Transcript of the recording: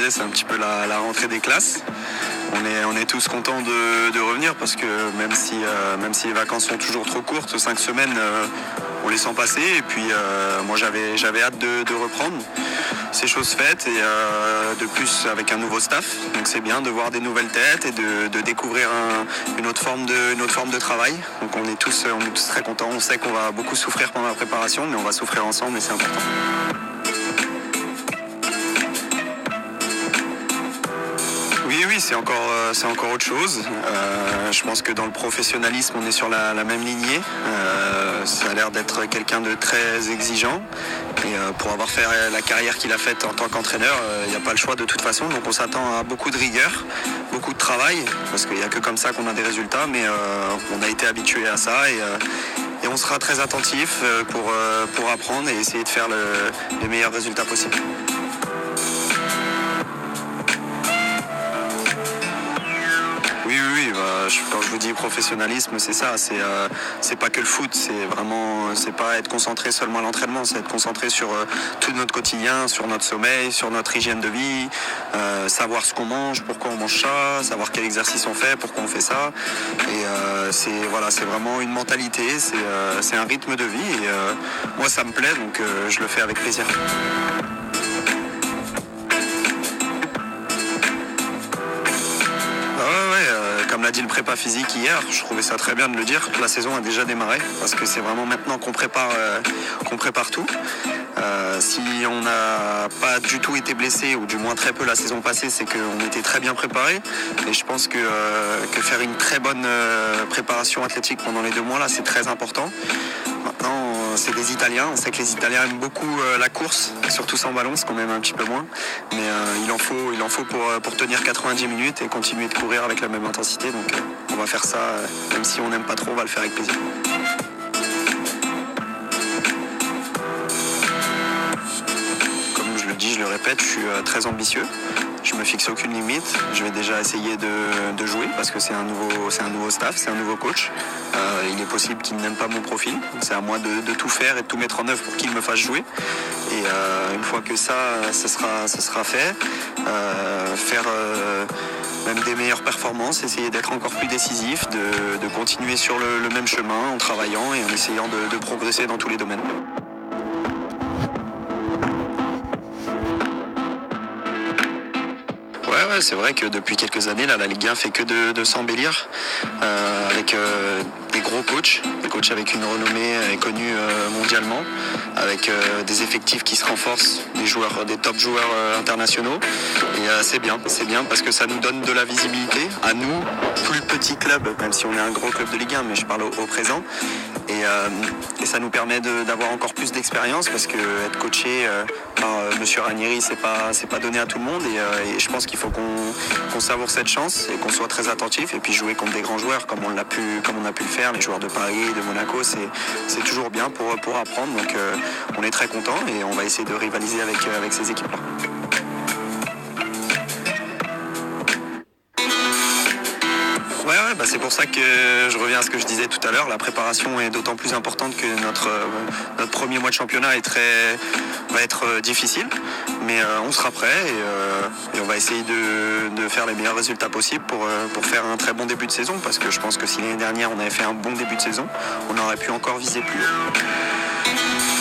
disais, c'est un petit peu la rentrée des classes. On est tous contents de revenir parce que même si les vacances sont toujours trop courtes, 5 semaines, on les sent passer. Et puis moi j'avais hâte de reprendre. C'est chose faite et de plus avec un nouveau staff. Donc c'est bien de voir des nouvelles têtes et de découvrir une autre forme de travail. Donc on est tous très contents. On sait qu'on va beaucoup souffrir pendant la préparation, mais on va souffrir ensemble et c'est important. Oui, c'est encore autre chose. Je pense que dans le professionnalisme, on est sur la même lignée. Ça a l'air d'être quelqu'un de très exigeant. Et pour avoir fait la carrière qu'il a faite en tant qu'entraîneur, il n'y a pas le choix de toute façon. Donc on s'attend à beaucoup de rigueur, beaucoup de travail, parce qu'il n'y a que comme ça qu'on a des résultats. Mais on a été habitué à ça et on sera très attentif pour apprendre et essayer de faire les meilleurs résultats possibles. Oui, quand je vous dis professionnalisme, c'est ça, c'est pas que le foot, c'est pas être concentré seulement à l'entraînement, c'est être concentré sur tout notre quotidien, sur notre sommeil, sur notre hygiène de vie, savoir ce qu'on mange, pourquoi on mange ça, savoir quel exercice on fait, pourquoi on fait ça, et c'est vraiment une mentalité, c'est un rythme de vie, et moi ça me plaît, donc je le fais avec plaisir. Comme l'a dit le prépa physique hier, je trouvais ça très bien de le dire. La saison a déjà démarré parce que c'est vraiment maintenant qu'on prépare tout. Si on n'a pas du tout été blessé, ou du moins très peu la saison passée, c'est qu'on était très bien préparé. Et je pense que faire une très bonne préparation athlétique pendant les 2 mois là, c'est très important. Maintenant, c'est des Italiens. On sait que les Italiens aiment beaucoup la course, surtout sans ballon, ce qu'on aime un petit peu moins. Mais il en faut pour tenir 90 minutes et continuer de courir avec la même intensité. Donc on va faire ça, même si on n'aime pas trop, on va le faire avec plaisir. Comme je le dis, je le répète, je suis très ambitieux. Je me fixe aucune limite. Je vais déjà essayer de jouer parce que c'est un nouveau staff, c'est un nouveau coach. Il est possible qu'il n'aime pas mon profil. C'est à moi de tout faire et de tout mettre en œuvre pour qu'il me fasse jouer. Et une fois que ça sera fait, faire même des meilleures performances, essayer d'être encore plus décisif, de continuer sur le même chemin en travaillant et en essayant de progresser dans tous les domaines. Ouais, c'est vrai que depuis quelques années, là, la Ligue 1 fait que de s'embellir avec des gros coachs, des coachs avec une renommée connue mondialement, avec des effectifs qui se renforcent, des top joueurs internationaux. Et c'est bien parce que ça nous donne de la visibilité à nous, plus petits clubs, même si on est un gros club de Ligue 1, mais je parle au présent. Et ça nous permet d'avoir encore plus d'expérience parce que être coaché par Monsieur Ranieri, c'est pas donné à tout le monde et je pense qu'il faut qu'on savoure cette chance et qu'on soit très attentif et puis jouer contre des grands joueurs comme on a pu le faire, les joueurs de Paris, de Monaco, c'est toujours bien pour apprendre. Donc on est très content et on va essayer de rivaliser avec ces équipes-là. C'est pour ça que je reviens à ce que je disais tout à l'heure. La préparation est d'autant plus importante que notre premier mois de championnat va être difficile. Mais on sera prêt et on va essayer de faire les meilleurs résultats possibles pour faire un très bon début de saison. Parce que je pense que si l'année dernière on avait fait un bon début de saison, on aurait pu encore viser plus haut.